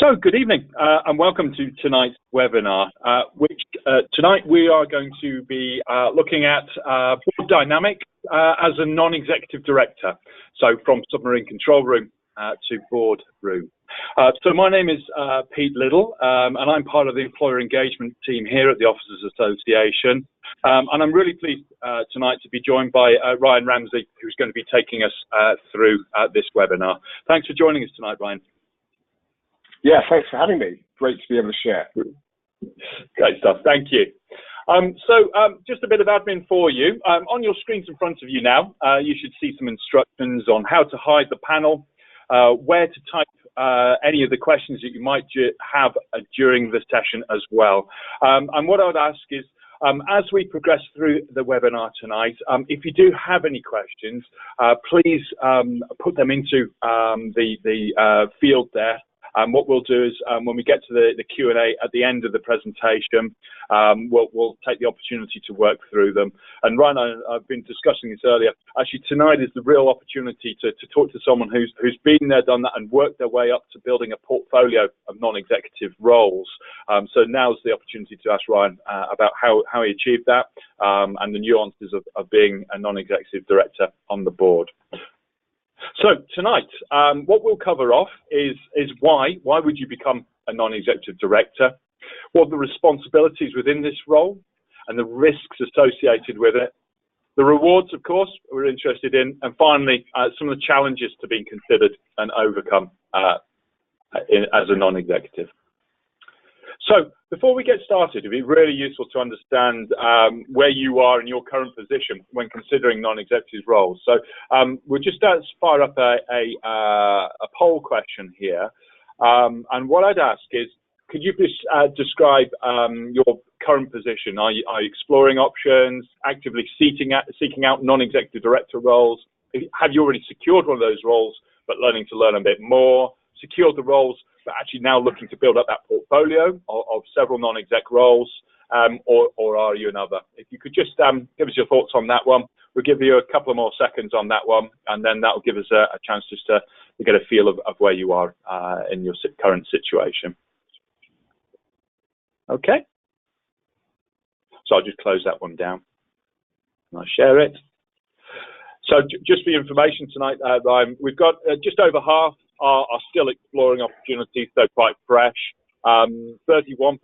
So, good evening and welcome to tonight's webinar, which tonight we are going to be looking at board dynamics as a non-executive director. So, from submarine control room to board room. So, my name is Pete Little, and I'm part of the employer engagement team here at the Officers Association. And I'm really pleased tonight to be joined by Ryan Ramsey, who's going to be taking us through this webinar. Thanks for joining us tonight, Ryan. Yeah, thanks for having me. Great to be able to share. Great stuff. Thank you. Just a bit of admin for you. On your screens in front of you now, you should see some instructions on how to hide the panel, where to type any of the questions that you might have during the session as well. And what I would ask is, as we progress through the webinar tonight, if you do have any questions, please put them into the field there. What we'll do is when we get to the Q&A at the end of the presentation, we'll take the opportunity to work through them. And Ryan, I've been discussing this earlier. Actually, tonight is the real opportunity to talk to someone who's been there, done that, and worked their way up to building a portfolio of non-executive roles. So now's the opportunity to ask Ryan about how he achieved that and the nuances of being a non-executive director on the board. So tonight, what we'll cover off is why would you become a non-executive director, what are the responsibilities within this role and the risks associated with it, the rewards, of course, we're interested in, and finally, some of the challenges to being considered and overcome as a non-executive. So before we get started, it'd be really useful to understand where you are in your current position when considering non-executive roles. So we'll just fire up a poll question here. And what I'd ask is, could you please describe your current position? Are you exploring options, actively seeking out non-executive director roles? Have you already secured one of those roles, but learning to learn a bit more? Secured the roles, but actually now looking to build up that portfolio of several non-exec roles, or are you another? If you could just give us your thoughts on that one. We'll give you a couple of more seconds on that one, and then that will give us a chance just to get a feel of where you are in your current situation. Okay. So I'll just close that one down, and I'll share it. So just for your information tonight, Ryan, we've got just over half are still exploring opportunities, so quite fresh. 31%, a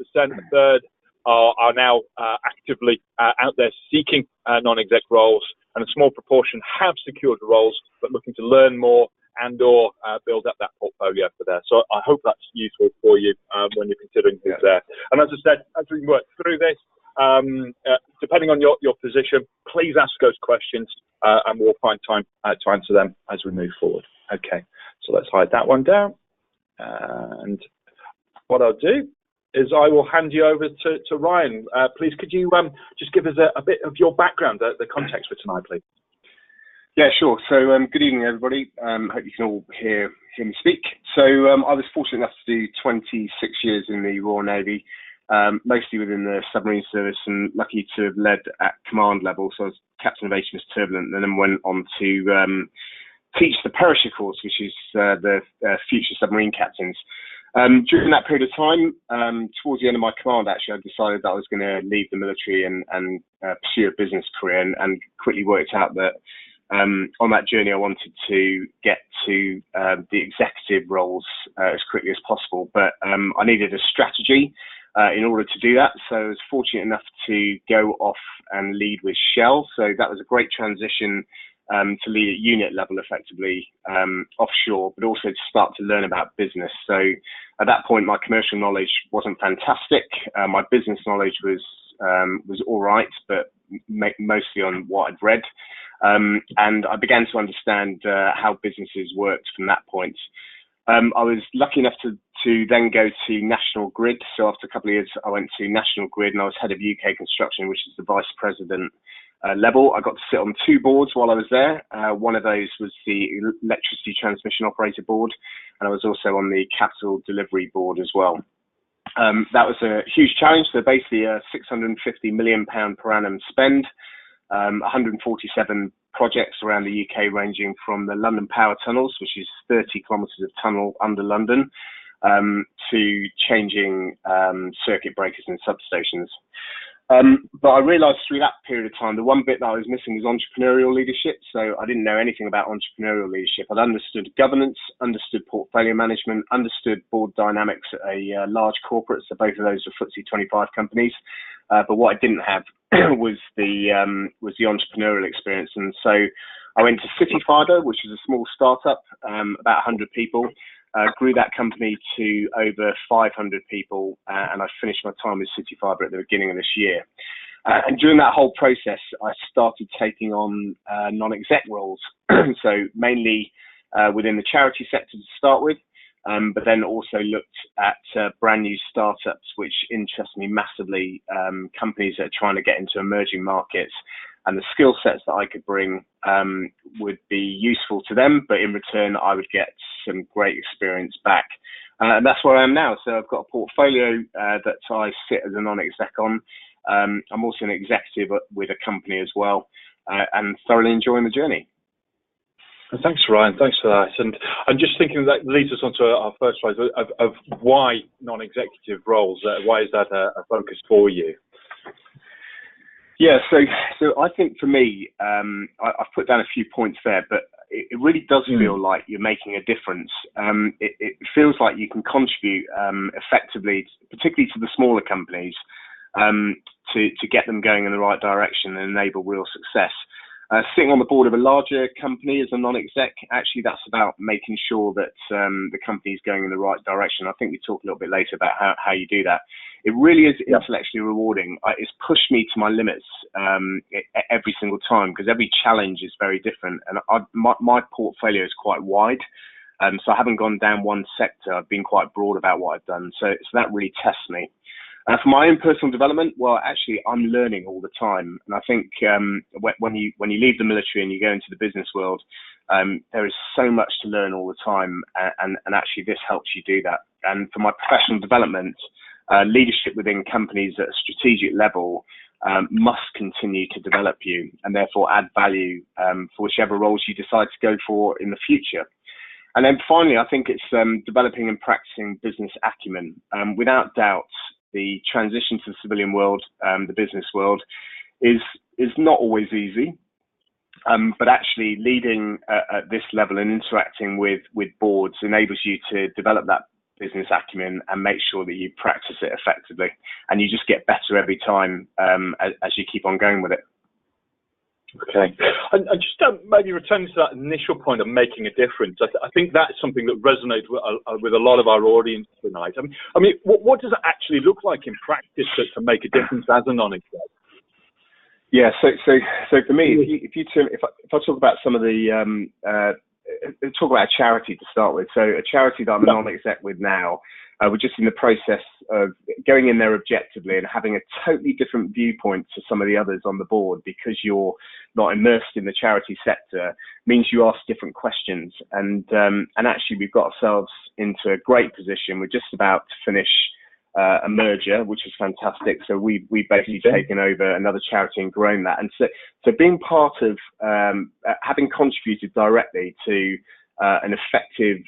third, are now actively out there seeking non-exec roles, and a small proportion have secured roles, but looking to learn more and or build up that portfolio for there. So I hope that's useful for you when you're considering things there. And as I said, as we work through this, depending on your position, please ask those questions and we'll find time to answer them as we move forward. Okay, so let's hide that one down. And what I'll do is I will hand you over to Ryan. Please, could you just give us a bit of your background, the context for tonight, please? Yeah, sure. So good evening, everybody. Hope you can all hear me speak. So I was fortunate enough to do 26 years in the Royal Navy, mostly within the submarine service, and lucky to have led at command level. So I was captain of HMS Turbulent, and then went on to teach the Perisher course, which is the future submarine captains. During that period of time, towards the end of my command, actually, I decided that I was going to leave the military and pursue a business career, and quickly worked out that on that journey, I wanted to get to the executive roles as quickly as possible, but I needed a strategy in order to do that. So I was fortunate enough to go off and lead with Shell. So that was a great transition to lead at unit level effectively offshore, but also to start to learn about business. So at that point, my commercial knowledge wasn't fantastic. My business knowledge was all right, but mostly on what I'd read. And I began to understand how businesses worked from that point. I was lucky enough to then go to National Grid. So after a couple of years, I went to National Grid, and I was head of UK construction, which is the vice president level. I got to sit on 2 boards while I was there. One of those was the Electricity Transmission Operator Board, and I was also on the Capital Delivery Board as well. That was a huge challenge. So basically a £650 million per annum spend, 147 projects around the UK, ranging from the London Power Tunnels, which is 30 kilometres of tunnel under London, to changing circuit breakers and substations. But I realised through that period of time, the one bit that I was missing was entrepreneurial leadership. So I didn't know anything about entrepreneurial leadership. I'd understood governance, understood portfolio management, understood board dynamics at a large corporate. So both of those were FTSE 25 companies. But what I didn't have was the entrepreneurial experience. And so I went to City Fibre, which was a small startup, about 100 people. Grew that company to over 500 people, and I finished my time with City Fibre at the beginning of this year. And during that whole process, I started taking on non-exec roles, so mainly within the charity sector to start with, but then also looked at brand new startups, which interest me massively, companies that are trying to get into emerging markets. And the skill sets that I could bring would be useful to them, but in return, I would get some great experience back. And that's where I am now. So I've got a portfolio that I sit as a non-exec on. I'm also an executive with a company as well, and thoroughly enjoying the journey. Thanks, Ryan. Thanks for that. And I'm just thinking that leads us on to our first slide of why non-executive roles. Why is that a focus for you? Yeah, so I think for me, I've put down a few points there, but it really does feel like you're making a difference. It feels like you can contribute effectively, particularly to the smaller companies, to get them going in the right direction and enable real success. Sitting on the board of a larger company as a non-exec, actually that's about making sure that the company is going in the right direction. I think we talk a little bit later about how you do that. It really is intellectually rewarding. It's pushed me to my limits every single time, because every challenge is very different, and my portfolio is quite wide. So I haven't gone down one sector. I've been quite broad about what I've done. So that really tests me. For my own personal development, well, actually, I'm learning all the time. And I think when you leave the military and you go into the business world, there is so much to learn all the time. And actually, this helps you do that. And for my professional development, leadership within companies at a strategic level must continue to develop you and therefore add value for whichever roles you decide to go for in the future. And then finally, I think it's developing and practicing business acumen. Without doubt, the transition to the civilian world, the business world, is not always easy. But actually leading at this level and interacting with boards enables you to develop that business acumen and make sure that you practice it effectively. And you just get better every time as you keep on going with it. Okay. And just maybe returning to that initial point of making a difference, I think that's something that resonates with a lot of our audience tonight. I mean, what does it actually look like in practice to make a difference as a non-exec? Yeah, so for me, if I talk about some of the talk about a charity to start with. So a charity that I'm a non-exec with now, we're just in the process of going in there objectively and having a totally different viewpoint to some of the others on the board, because you're not immersed in the charity sector, means you ask different questions. And actually we've got ourselves into a great position. We're just about to finish a merger, which is fantastic. So we've basically taken over another charity and grown that. And so being part of having contributed directly to an effective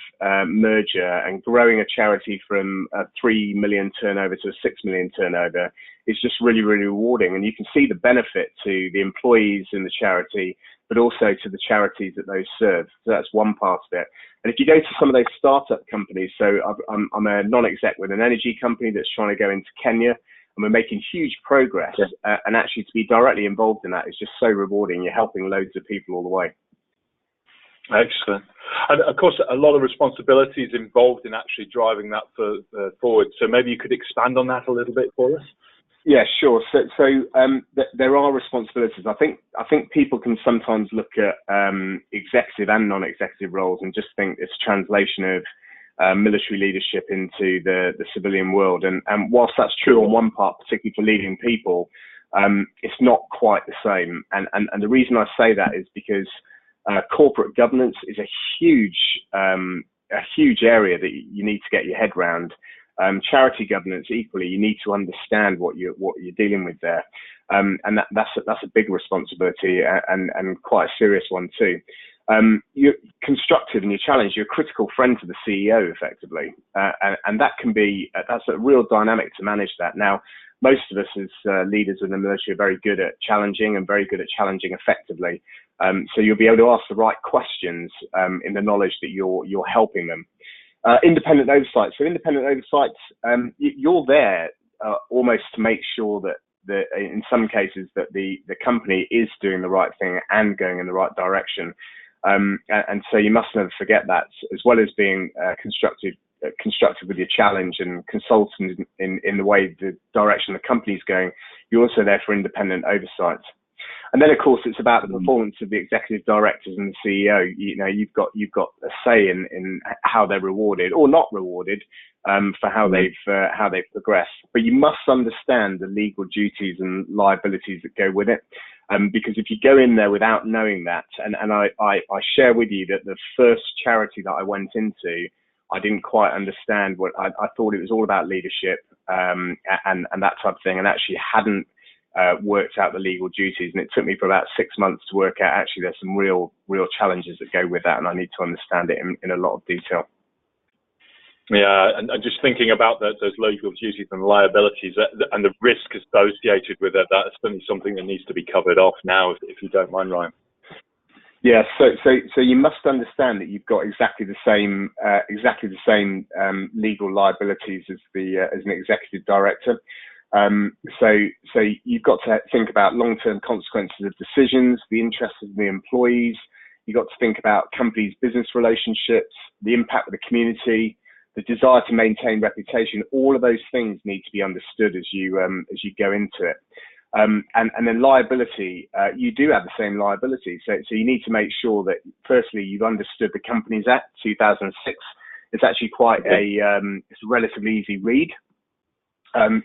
merger and growing a charity from a 3 million turnover to a 6 million turnover is just really, really rewarding. And you can see the benefit to the employees in the charity, but also to the charities that those serve. So that's one part of it. And if you go to some of those startup companies, so I'm a non-exec with an energy company that's trying to go into Kenya, and we're making huge progress. And actually to be directly involved in that is just so rewarding. You're helping loads of people all the way. Excellent. And of course, a lot of responsibilities involved in actually driving that forward. So maybe you could expand on that a little bit for us? Yeah, sure. So there are responsibilities. I think people can sometimes look at executive and non-executive roles and just think it's translation of military leadership into the civilian world. And whilst that's true on one part, particularly for leading people, it's not quite the same. And the reason I say that is because corporate governance is a huge area that you need to get your head around. Charity governance, equally, you need to understand what you're dealing with there, and that's a big responsibility and quite a serious one too. you're constructive and you're challenged. You're a critical friend to the CEO, effectively, and that can be that's a real dynamic to manage that. Now, most of us as leaders in the military are very good at challenging and very good at challenging effectively. So you'll be able to ask the right questions in the knowledge that you're helping them. Independent oversight. So independent oversight, you're there almost to make sure that in some cases that the company is doing the right thing and going in the right direction. And so you must never forget that, as well as being constructive with your challenge and consultant in the way the direction the company's going. You're also there for independent oversight. And then, of course, it's about the performance of the executive directors and the CEO. You know, you've got a say in how they're rewarded or not rewarded for how they've progressed. But you must understand the legal duties and liabilities that go with it. Because if you go in there without knowing that, and I share with you that the first charity that I went into, I didn't quite understand what I thought it was all about leadership and that type of thing, and actually hadn't worked out the legal duties. And it took me for about 6 months to work out actually there's some real challenges that go with that, and I need to understand it in a lot of detail. Yeah, and just thinking about those legal duties and liabilities and the risk associated with it, that's certainly something that needs to be covered off now, if you don't mind, Ryan. Yeah, so you must understand that you've got exactly the same legal liabilities as an executive director. So you've got to think about long-term consequences of decisions, the interests of the employees. You've got to think about companies' business relationships, the impact of the community, the desire to maintain reputation. All of those things need to be understood as you go into it. And then liability, you do have the same liability. So you need to make sure that, firstly, you've understood the Companies Act 2006. It's actually quite it's a relatively easy read.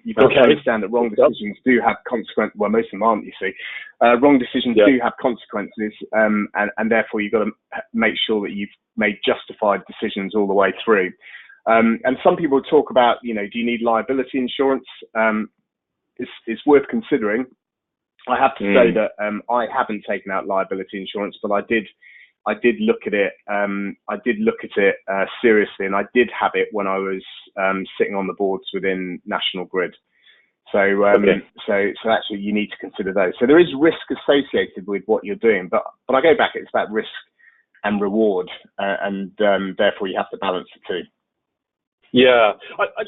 You've got to understand that wrong decisions do have consequences. Well, most of them aren't, you see. Wrong decisions do have consequences, and therefore you've got to make sure that you've made justified decisions all the way through. And some people talk about, do you need liability insurance? It's worth considering. I have to say that I haven't taken out liability insurance, but I did look at it. I did look at it seriously, and I did have it when I was sitting on the boards within National Grid. So actually, you need to consider those. So there is risk associated with what you're doing, but I go back. It's about risk and reward, and therefore you have to balance the two. Yeah,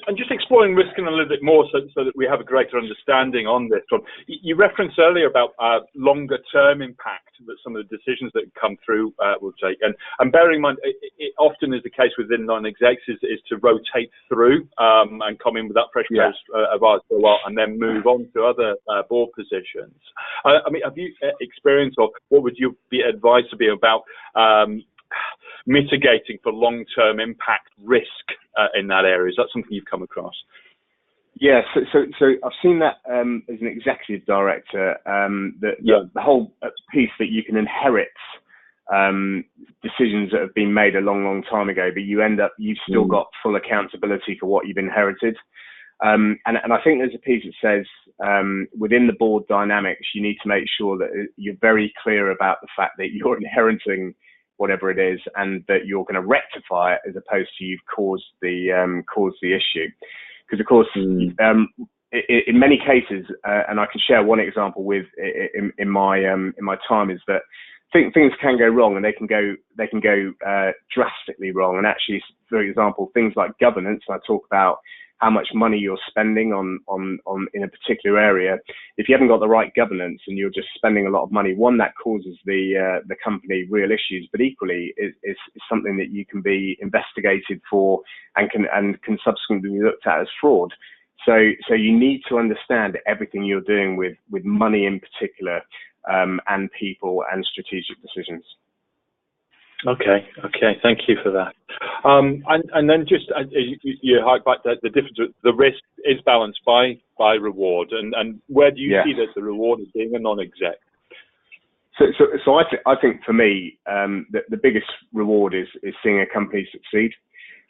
I'm just exploring risk in a little bit more so that we have a greater understanding on this. You referenced earlier about longer term impact that some of the decisions that come through will take. And bearing in mind, it often is the case within non-execs is to rotate through and come in with that fresh pair of eyes for a while and then move on to other board positions. I mean, have you experienced, or what would your advice be about mitigating for long-term impact risk in that area? Is that something you've come across? Yeah, so I've seen that as an executive director, the whole piece that you can inherit decisions that have been made a long time ago, but you've still got full accountability for what you've inherited. And I think there's a piece that says within the board dynamics, you need to make sure that you're very clear about the fact that you're inheriting whatever it is, and that you're going to rectify it as opposed to you've caused the issue. Because of course, in many cases, and I can share one example with in my time, is that things can go wrong, and they can go drastically wrong. And actually, for example, things like governance, I talk about how much money you're spending on in a particular area. If you haven't got the right governance and you're just spending a lot of money, one, that causes the company real issues, but equally is something that you can be investigated for and can subsequently be looked at as fraud. So you need to understand everything you're doing with money in particular, and people and strategic decisions. Okay. Thank you for that. And then just you highlight that the difference, the risk is balanced by reward, and where do you see that the reward is being a non-exec? So I think for me, the biggest reward is seeing a company succeed,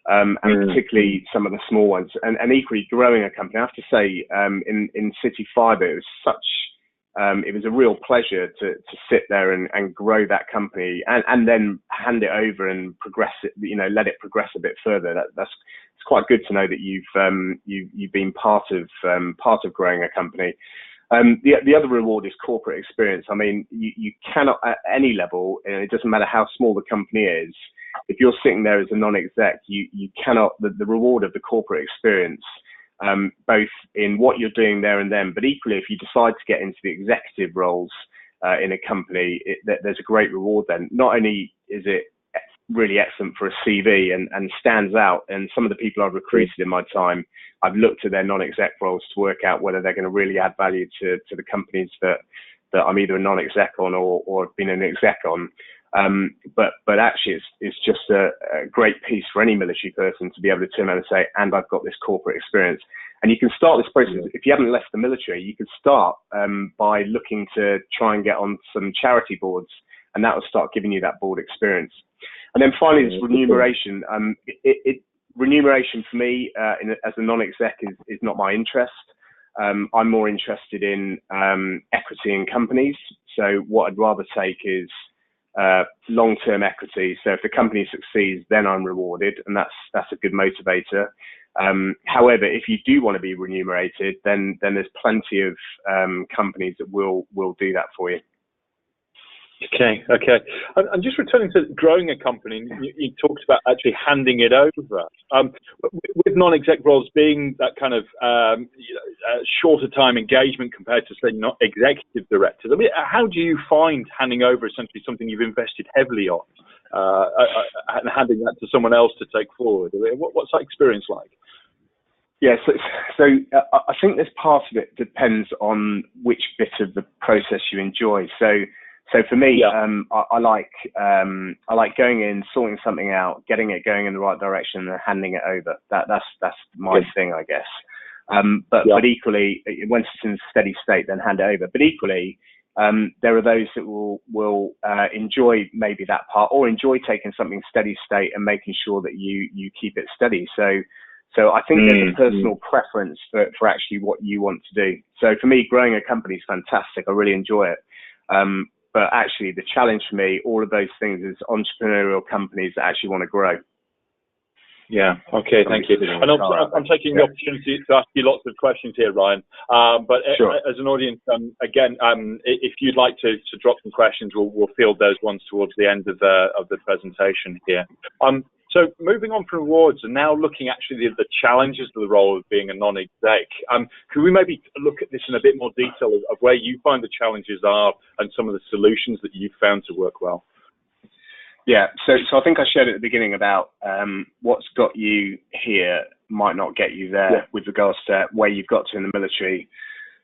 and particularly some of the small ones, and equally growing a company. I have to say, in City Fibre, it was it was a real pleasure to sit there and grow that company and then hand it over and progress it, let it progress a bit further. It's quite good to know that you've been part of growing a company. The other reward is corporate experience. I mean, you cannot at any level, and it doesn't matter how small the company is, if you're sitting there as a non-exec, you cannot, the reward of the corporate experience, both in what you're doing there and then, but equally if you decide to get into the executive roles in a company, there's a great reward then. Not only is it really excellent for a CV and stands out, and some of the people I've recruited in my time, I've looked at their non-exec roles to work out whether they're going to really add value to the companies that I'm either a non-exec on or have been an exec on. But actually it's just a great piece for any military person to be able to turn around and say, and I've got this corporate experience. And you can start this process, if you haven't left the military, you could start by looking to try and get on some charity boards, and that will start giving you that board experience. And then finally, this remuneration. Remuneration for me as a non-exec is not my interest. I'm more interested in equity in companies. So what I'd rather take is long-term equity. So if the company succeeds, then I'm rewarded, and that's a good motivator. However, if you do want to be remunerated, then there's plenty of companies that will do that for you. Okay. I'm just returning to growing a company. You talked about actually handing it over. With non-exec roles being that kind of shorter time engagement compared to, say, not executive directors, I mean, how do you find handing over essentially something you've invested heavily on and handing that to someone else to take forward? I mean, what's that experience like? Yeah, so I think this part of it depends on which bit of the process you enjoy. So for me, I like going in, sorting something out, getting it going in the right direction, and then handing it over. That's my thing, I guess. But equally, once it's in steady state, then hand it over. But equally, there are those that will enjoy maybe that part, or enjoy taking something steady state and making sure that you keep it steady. So I think there's a personal preference for actually what you want to do. So for me, growing a company is fantastic. I really enjoy it. But actually, the challenge for me, all of those things, is entrepreneurial companies that actually want to grow. Yeah. Okay. Thank you. And I'm taking the opportunity to ask you lots of questions here, Ryan. But sure. As an audience, again, if you'd like to drop some questions, we'll field those ones towards the end of the presentation here. So moving on from rewards and now looking actually at the challenges of the role of being a non-exec, could we maybe look at this in a bit more detail of where you find the challenges are and some of the solutions that you've found to work well? Yeah, so I think I shared at the beginning about what's got you here might not get you there with regards to where you've got to in the military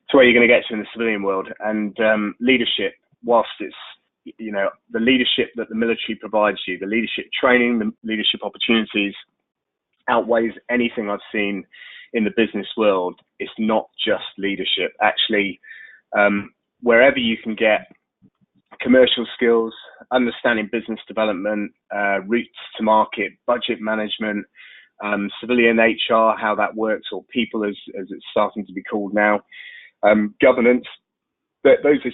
to where you're going to get to in the civilian world. And leadership, whilst it's the leadership that the military provides you, the leadership training, the leadership opportunities outweighs anything I've seen in the business world. It's not just leadership. Actually, wherever you can get commercial skills, understanding business development, routes to market, budget management, civilian HR, how that works, or people as it's starting to be called now, governance, those are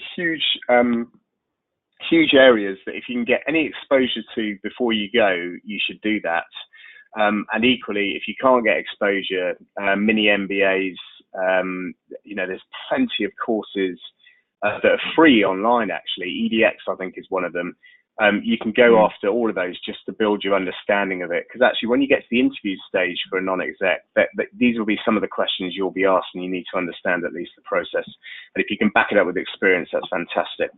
huge areas that if you can get any exposure to before you go, you should do that. And equally, if you can't get exposure, mini MBAs, there's plenty of courses that are free online, actually. EDX, I think, is one of them. You can go after all of those just to build your understanding of it. Because actually, when you get to the interview stage for a non-exec, these will be some of the questions you'll be asked, and you need to understand at least the process. And if you can back it up with experience, that's fantastic.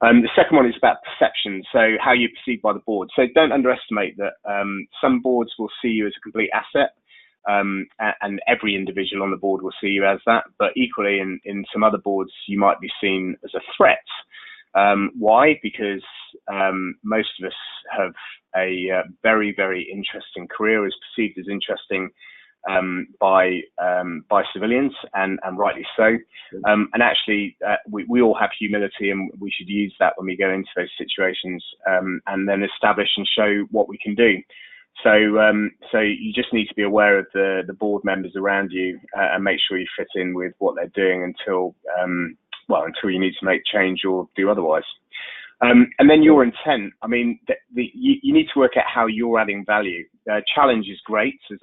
The second one is about perception, so how you're perceived by the board. So don't underestimate that some boards will see you as a complete asset, and every individual on the board will see you as that. But equally, in some other boards, you might be seen as a threat. Why? Because most of us have a very, very interesting career, is perceived as interesting by civilians, and rightly so. And actually, we all have humility, and we should use that when we go into those situations, and then establish and show what we can do. So you just need to be aware of the board members around you, and make sure you fit in with what they're doing until until you need to make change or do otherwise. And then your intent, I mean, you need to work out how you're adding value. Challenge is great as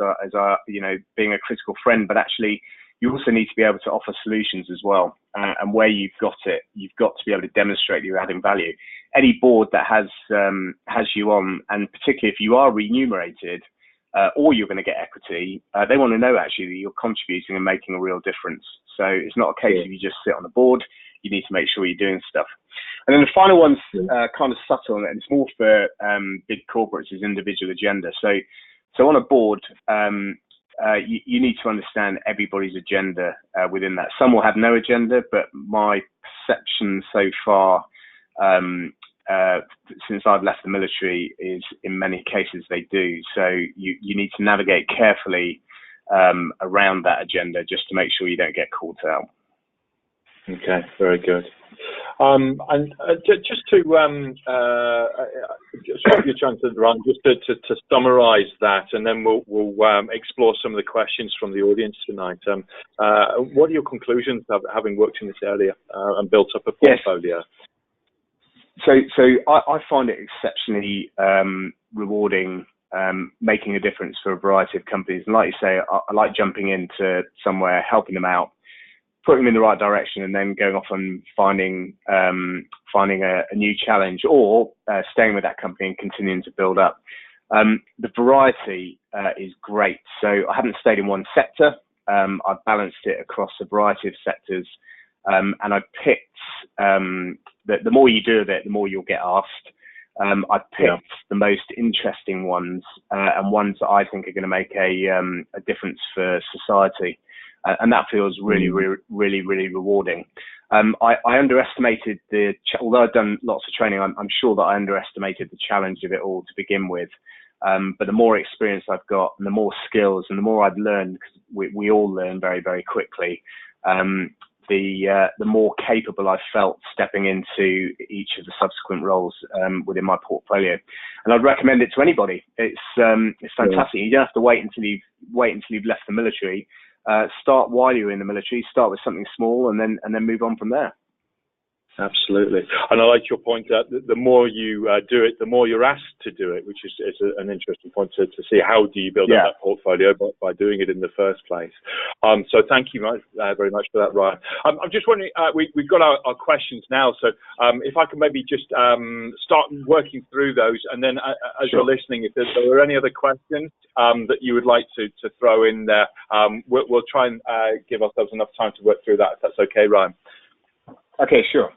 being a critical friend, but actually you also need to be able to offer solutions as well. And where you've got it, you've got to be able to demonstrate you're adding value. Any board that has you on, and particularly if you are remunerated or you're going to get equity, they want to know actually that you're contributing and making a real difference. So it's not a case of you just sit on the board. You need to make sure you're doing stuff. And then the final one's kind of subtle, and it's more for big corporates, is individual agenda. So on a board, you need to understand everybody's agenda within that. Some will have no agenda, but my perception so far, since I've left the military, is in many cases they do. So you need to navigate carefully around that agenda just to make sure you don't get caught out. Okay, very good. And just to stop your chance to run, just to summarise that, and then we'll explore some of the questions from the audience tonight. What are your conclusions having worked in this area and built up a portfolio? Yes. So I find it exceptionally rewarding, making a difference for a variety of companies. And like you say, I like jumping into somewhere, helping them out, putting them in the right direction, and then going off and finding a new challenge, or staying with that company and continuing to build up. The variety is great. So I haven't stayed in one sector. I've balanced it across a variety of sectors, and I picked the more you do of it, the more you'll get asked. I picked the most interesting ones and ones that I think are going to make a difference for society. And that feels really, really, really rewarding. I underestimated although I've done lots of training, I'm sure that I underestimated the challenge of it all to begin with. But the more experience I've got, and the more skills, and the more I've learned, because we all learn very, very quickly, the more capable I felt stepping into each of the subsequent roles within my portfolio. And I'd recommend it to anybody. It's fantastic. You don't have to wait until you've left the military. Start while you're in the military. Start with something small, and then move on from there. Absolutely. And I like your point that the more you do it, the more you're asked to do it, which is an interesting point to see how do you build up that portfolio by doing it in the first place. So thank you very much for that, Ryan. I'm just wondering, we've got our questions now, so if I can maybe just start working through those, and then as you're listening, if there are any other questions that you would like to throw in there, we'll try and give ourselves enough time to work through that, if that's okay, Ryan. Okay, sure.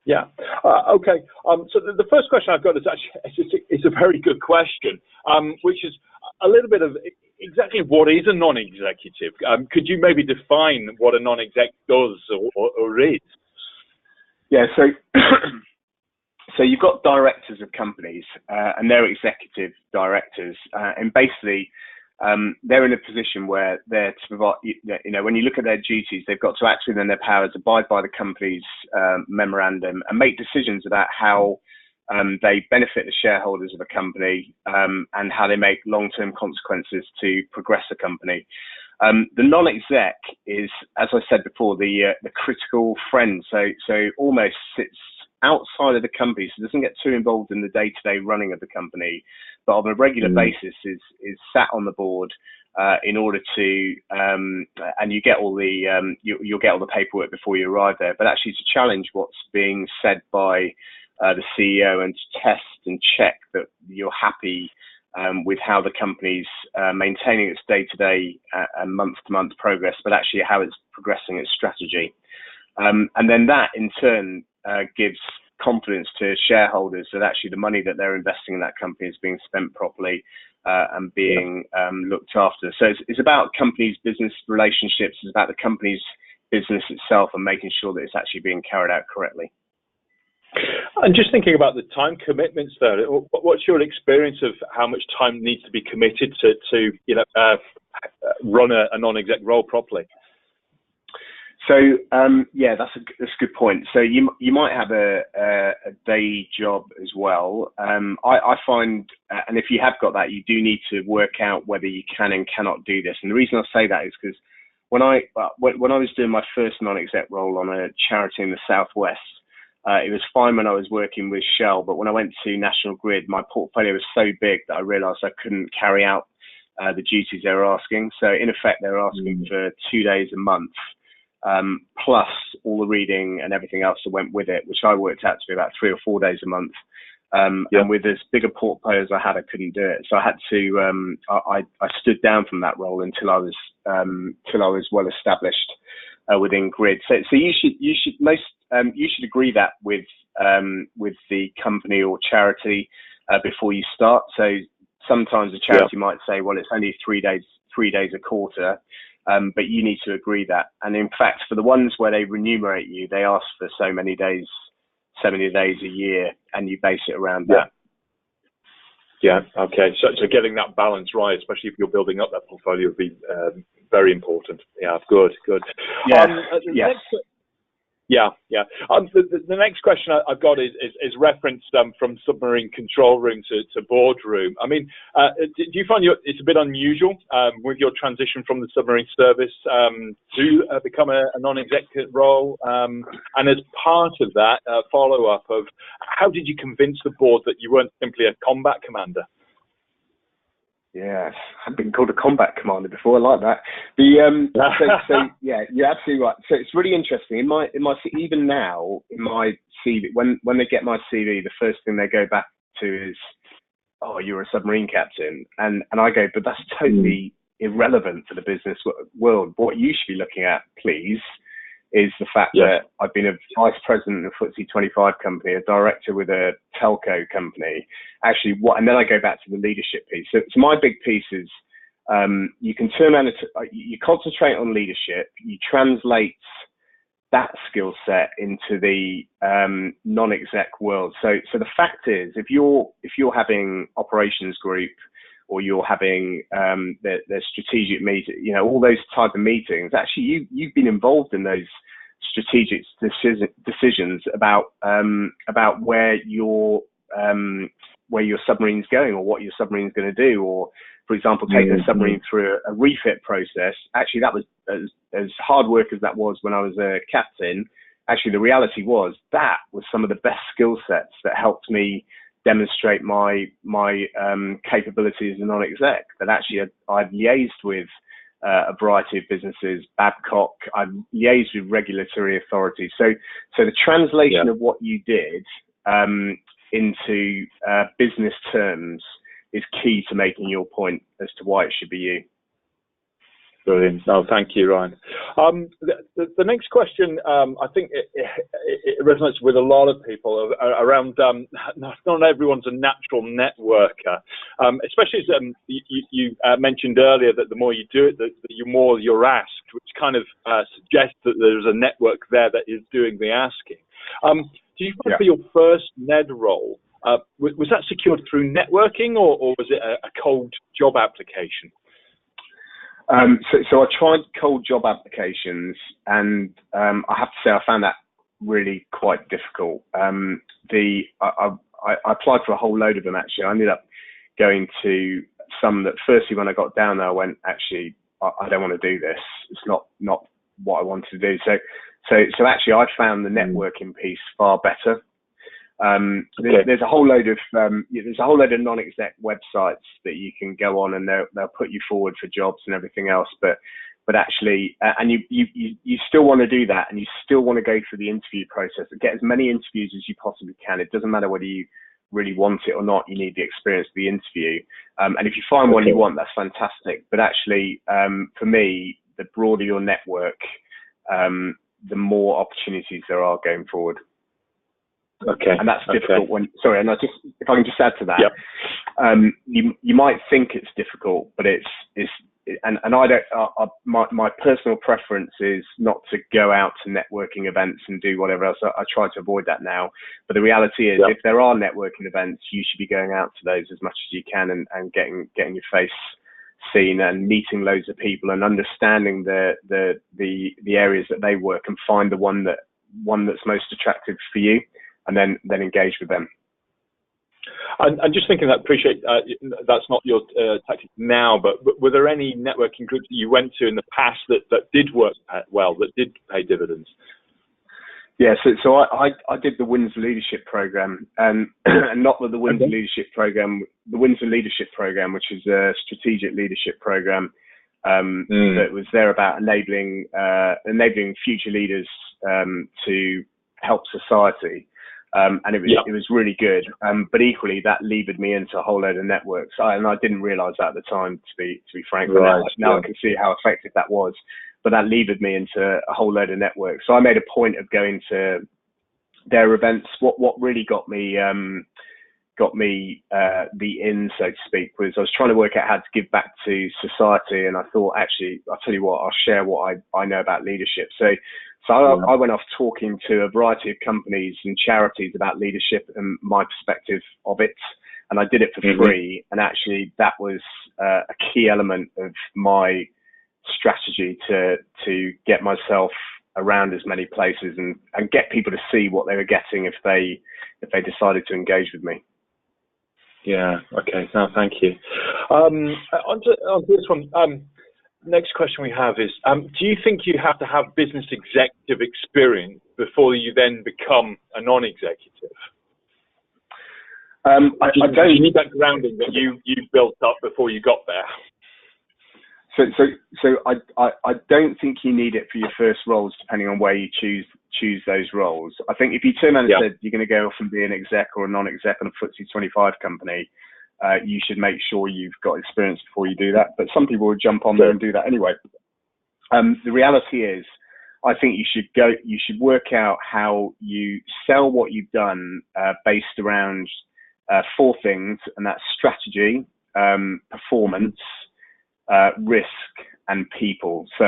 Yeah. Okay. So the first question I've got is actually it's a very good question, which is a little bit of exactly what is a non-executive. Could you maybe define what a non-exec does or is? Yeah. So so you've got directors of companies, and they're executive directors, and basically they're in a position where they're to provide, when you look at their duties, they've got to act within their powers, abide by the company's memorandum, and make decisions about how they benefit the shareholders of a company, and how they make long-term consequences to progress a company. The non-exec is, as I said before, the critical friend. So almost sits outside of the company, so doesn't get too involved in the day-to-day running of the company, but on a regular basis is sat on the board in order to, and you get all the you'll get all the paperwork before you arrive there, but actually to challenge what's being said by the CEO, and to test and check that you're happy with how the company's maintaining its day-to-day and month-to-month progress, but actually how it's progressing its strategy. And then that in turn gives confidence to shareholders that actually the money that they're investing in that company is being spent properly and being looked after. So it's about companies' business relationships, it's about the company's business itself, and making sure that it's actually being carried out correctly. And just thinking about the time commitments there, what's your experience of how much time needs to be committed to run a non-exec role properly? So that's a good point. So you might have a day job as well. I find, and if you have got that, you do need to work out whether you can and cannot do this. And the reason I say that is because when I was doing my first non-exec role on a charity in the southwest, it was fine when I was working with Shell, but when I went to National Grid, my portfolio was so big that I realised I couldn't carry out the duties they were asking. So in effect, they were asking for 2 days a month, plus all the reading and everything else that went with it, which I worked out to be about 3 or 4 days a month. And with as big a portfolio as I had, I couldn't do it. So I had to, I stood down from that role until I was well established within Grid. So you should agree that with the company or charity before you start. So sometimes a charity might say, well, it's only 3 days a quarter, but you need to agree that. And in fact, for the ones where they remunerate you, they ask for so many days a year, and you base it around that. Yeah. Okay. So getting that balance right, especially if you're building up that portfolio, would be very important. Yeah. Good. Yeah. The next question I've got is referenced from submarine control room to boardroom. I mean, do you find it's a bit unusual with your transition from the submarine service to become a non-executive role? And as part of that, follow-up of how did you convince the board that you weren't simply a combat commander? Yes, I've been called a combat commander before. I like that. So yeah, you're absolutely right. So it's really interesting. In my even now in my CV, when they get my CV, the first thing they go back to is, "Oh, you're a submarine captain," and I go, "But that's totally irrelevant for the business world. What you should be looking at, please, is the fact that I've been a vice president of a FTSE 25 company, a director with a telco company. Actually, and then I go back to the leadership piece. So my big piece is you can turn around, you concentrate on leadership, you translate that skill set into the non-exec world. So the fact is, if you're having operations group, or you're having their strategic meeting, all those type of meetings, actually you've been involved in those strategic decisions about where your submarine's going, or what your submarine's going to do, or for example, taking a submarine through a refit process. Actually, that was as hard work as that was when I was a captain. Actually, the reality was that was some of the best skill sets that helped me demonstrate my capabilities as a non-exec. That actually I've liaised with a variety of businesses, Babcock, I've liaised with regulatory authorities. So the translation of what you did into business terms is key to making your point as to why it should be you. Brilliant. No, thank you, Ryan. The next question, I think it resonates with a lot of people around. Not everyone's a natural networker, especially as you mentioned earlier that the more you do it, the more you're asked, which kind of suggests that there's a network there that is doing the asking. Do you find for your first NED role, was that secured through networking, or was it a cold job application? So I tried cold job applications, and I have to say I found that really quite difficult. I applied for a whole load of them actually. I ended up going to some that firstly when I got down there I went, actually I don't want to do this. It's not what I wanted to do. So actually I found the networking piece far better. There's a whole load of non-exec websites that you can go on, and they'll put you forward for jobs and everything else. But actually, and you still want to do that, and you still want to go through the interview process and get as many interviews as you possibly can. It doesn't matter whether you really want it or not. You need the experience of the interview. And if you find one you want, that's fantastic. But actually, for me, the broader your network, the more opportunities there are going forward. Okay. And that's difficult when, sorry, and if I can just add to that, you might think it's difficult, but my personal preference is not to go out to networking events and do whatever else. I try to avoid that now. But the reality is, if there are networking events, you should be going out to those as much as you can, and getting your face seen and meeting loads of people and understanding the areas that they work, and find the one that's most attractive for you. And then engage with them. And just thinking that, appreciate that's not your tactic now, but were there any networking groups that you went to in the past that did work well, that did pay dividends? Yeah, so I did the Windsor Leadership Program, and not the Windsor Leadership Program, the Windsor Leadership Program, which is a strategic leadership program that was there about enabling future leaders to help society, and it was really good. But equally, that levered me into a whole load of networks, and I didn't realise that at the time, to be frank. But now I can see how effective that was. But that levered me into a whole load of networks. So I made a point of going to their events. What really got me the in, so to speak, was I was trying to work out how to give back to society, and I thought, actually, I'll tell you what, I'll share what I know about leadership. So I went off talking to a variety of companies and charities about leadership and my perspective of it, and I did it for free. And actually, that was a key element of my strategy to get myself around as many places and get people to see what they were getting if they decided to engage with me. Yeah. Okay. No, thank you. On to this one. Next question we have is: do you think you have to have business executive experience before you then become a non-executive? I don't. You need that grounding that you built up before you got there. So I don't think you need it for your first roles, depending on where you choose those roles. I think if you turn around and said you're going to go off and be an exec or a non-exec on a FTSE 25 company, you should make sure you've got experience before you do that. But some people will jump on there and do that anyway. The reality is, I think you should work out how you sell what you've done based around four things, and that's strategy, performance, risk, and people. So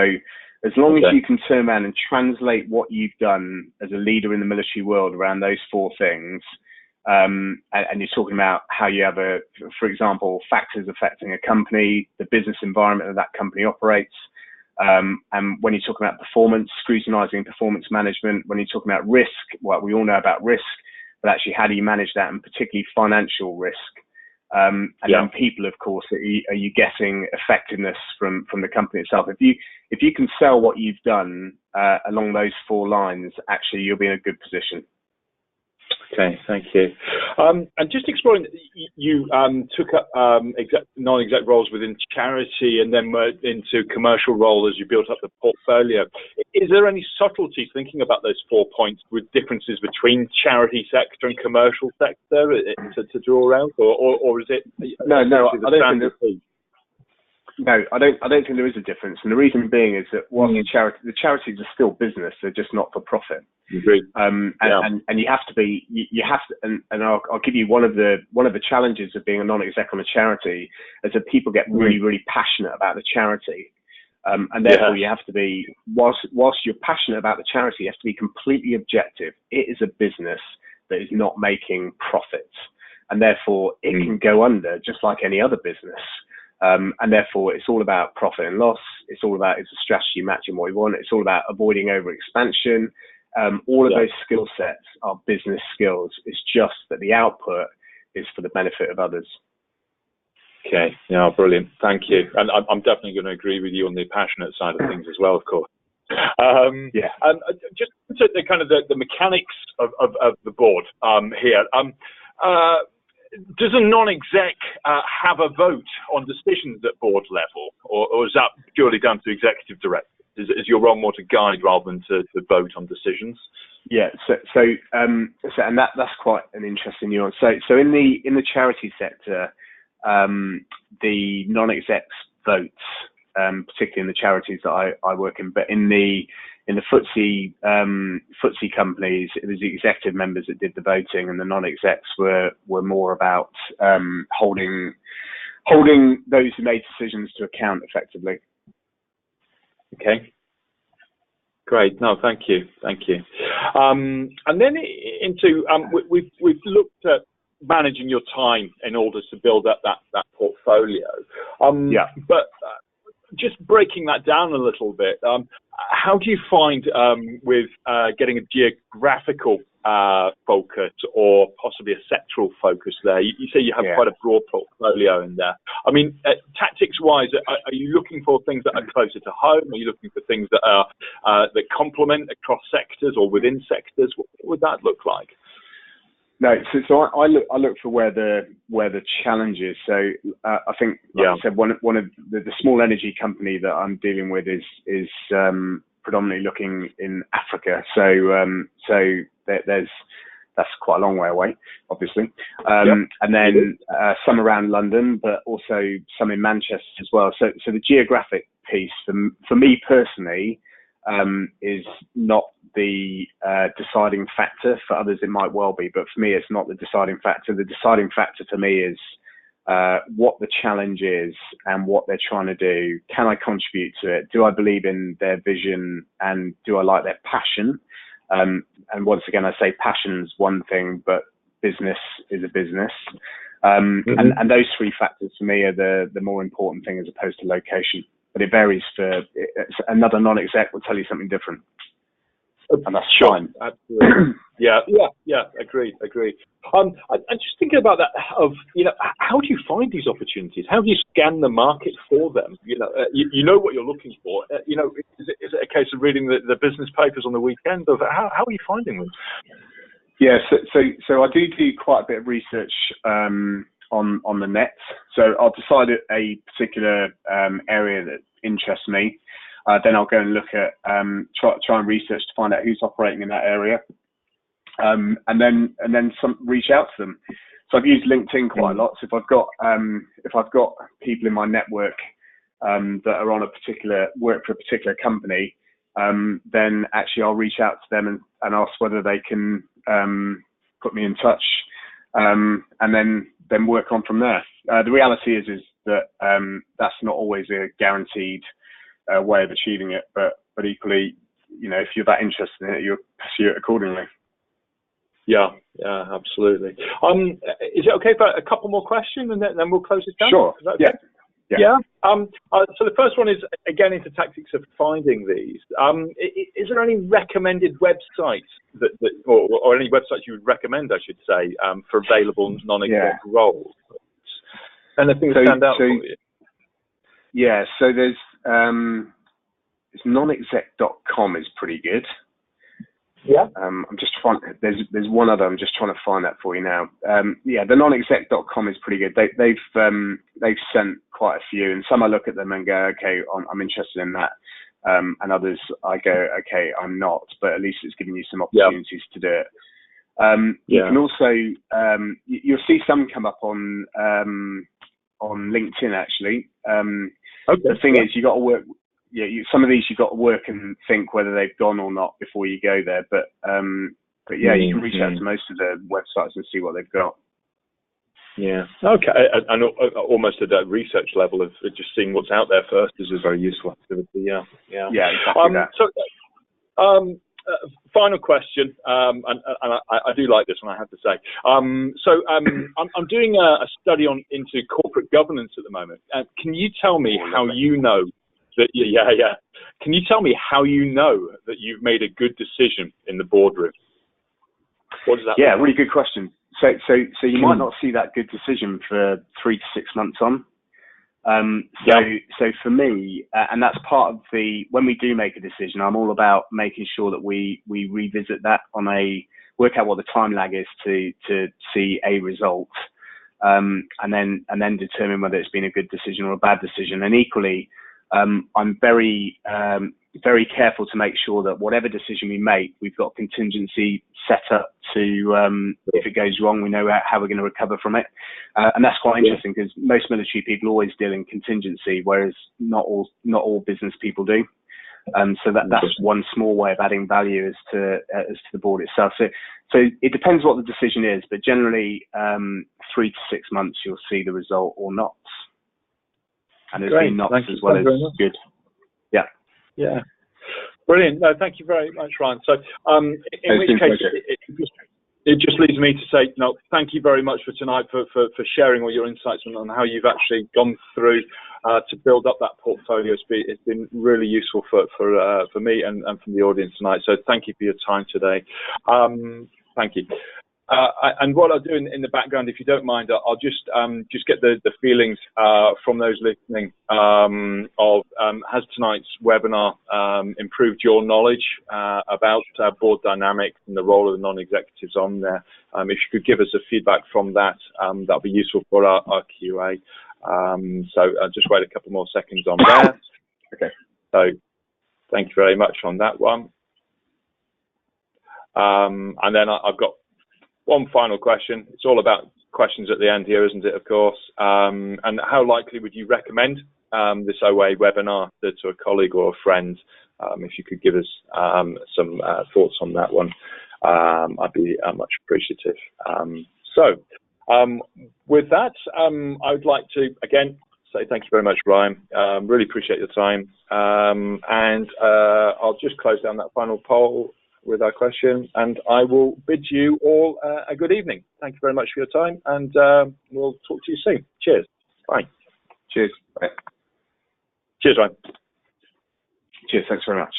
as long as you can turn around and translate what you've done as a leader in the military world around those four things, and you're talking about how you have for example, factors affecting a company, the business environment that that company operates, and when you're talking about performance, scrutinizing performance management, when you're talking about risk, well, we all know about risk, but actually how do you manage that, and particularly financial risk. And then people, of course, are you getting effectiveness from the company itself? If you can sell what you've done along those four lines, actually you'll be in a good position. Okay, thank you. And just exploring, you took up non-exec roles within charity and then into commercial role as you built up the portfolio. Is there any subtlety thinking about those 4 points with differences between charity sector and commercial sector to draw around, or is it? No, I don't think. No, I don't think there is a difference, and the reason being is that whilst the charities are still business, they're just not for profit. Agreed. And you have to be, and I'll give you one of the challenges of being a non-exec on a charity is that people get really, really passionate about the charity, and therefore you have to be, whilst you're passionate about the charity, you have to be completely objective. It is a business that is not making profits, and therefore it can go under just like any other business. And therefore, it's all about profit and loss. It's a strategy matching what we want. It's all about avoiding over expansion. All of those skill sets are business skills. It's just that the output is for the benefit of others. Okay, yeah, brilliant. Thank you. And I'm definitely going to agree with you on the passionate side of things as well, of course. And just to the kind of the mechanics of the board here. Does a non-exec have a vote on decisions at board level, or is that purely down to executive directors? Is your role more to guide rather than to vote on decisions? Yeah, and that's quite an interesting nuance. So in the charity sector, the non-execs votes, particularly in the charities that I work in, but in the FTSE companies, it was the executive members that did the voting, and the non-execs were more about holding those who made decisions to account effectively. Okay, great. No, thank you. And then we've looked at managing your time in order to build up that portfolio. But just breaking that down a little bit, how do you find with getting a geographical focus or possibly a sectoral focus there? You say you have quite a broad portfolio in there. I mean, tactics-wise, are you looking for things that are closer to home? Are you looking for things that are that complement across sectors or within sectors? What would that look like? No, so I look for where the challenge is. So I think, like I said, one of the small energy company that I'm dealing with is predominantly looking in Africa. So that's quite a long way away, obviously. And then some around London, but also some in Manchester as well. So the geographic piece for me personally is not the deciding factor. For others, it might well be, but for me, it's not the deciding factor. The deciding factor for me is what the challenge is and what they're trying to do. Can I contribute to it? Do I believe in their vision and do I like their passion? And once again, I say passion's one thing, but business is a business. And those three factors for me are the more important thing as opposed to location. But it varies another non-exec will tell you something different. And that's fine. Absolutely. Yeah. Agreed. I'm just thinking about that. How do you find these opportunities? How do you scan the market for them? You know what you're looking for. Is it a case of reading the business papers on the weekend? Or how are you finding them? Yeah. So I do quite a bit of research on the net. So I'll decide a particular area that interests me. Then I'll go and look at try and research to find out who's operating in that area, and then reach out to them. So I've used LinkedIn quite a lot. So if I've got people in my network that are on work for a particular company, then actually I'll reach out to them and ask whether they can put me in touch, and then work on from there. The reality is that that's not always a guaranteed way of achieving it, but equally, if you're that interested in it, you'll pursue it accordingly. Yeah, absolutely. Is it okay for a couple more questions and then we'll close this down? Sure. Okay? Yeah. So the first one is again into tactics of finding these. Is there any recommended websites or any websites you would recommend, I should say, for available non-exec roles? Anything that stand out for you? Yeah. So there's nonexec.com is pretty good. Yeah. I'm just trying. There's one other. I'm just trying to find that for you now. The nonexec.com is pretty good. They've sent quite a few, and some I look at them and go, okay, I'm interested in that, and others I go, okay, I'm not. But at least it's giving you some opportunities to do it. You can also you'll see some come up on LinkedIn actually. The thing is, you got to work. Some of these you got to work and think whether they've gone or not before you go there. But you can reach out to most of the websites and see what they've got. Yeah. Okay. And almost at that research level of just seeing what's out there first is a very useful activity. Yeah. Yeah. Exactly that. So, final question, and I do like this one, I have to say. I'm doing a study into corporate governance at the moment. Can you tell me how you know that? Can you tell me how you know that you've made a good decision in the boardroom? What does that mean? Really good question. So you might not see that good decision for 3 to 6 months on. So for me, and that's part of when we do make a decision, I'm all about making sure that we revisit that work out what the time lag is to see a result, and then determine whether it's been a good decision or a bad decision. And equally, I'm very careful to make sure that whatever decision we make, we've got contingency set up to, if it goes wrong, we know how we're going to recover from it. And that's quite interesting because most military people always deal in contingency, whereas not all business people do. So that's one small way of adding value as to the board itself. So it depends what the decision is, but generally 3 to 6 months you'll see the result or not. And there's been knocks as well as good. Yeah. Brilliant. No, thank you very much, Ryan. So, in which case, it just leads me to say, no, thank you very much for tonight for sharing all your insights on how you've actually gone through to build up that portfolio. It's been really useful for me and from the audience tonight. So thank you for your time today. Thank you. And what I'll do in the background, if you don't mind, I'll just get the feelings from those listening of has tonight's webinar improved your knowledge about board dynamics and the role of the non-executives on there. If you could give us a feedback from that, that'll be useful for our QA. So I'll just wait a couple more seconds on there. Okay. So thank you very much on that one. And then I've got one final question. It's all about questions at the end here, isn't it, of course? And how likely would you recommend this OA webinar to a colleague or a friend? If you could give us some thoughts on that one, I'd be much appreciative. With that, I would like to, again, say thank you very much, Ryan. Really appreciate your time. And I'll just close down that final poll with our question, and I will bid you all a good evening. Thank you very much for your time, and we'll talk to you soon. Cheers. Bye. Cheers. Bye. Cheers, Ryan. Cheers. Thanks very much.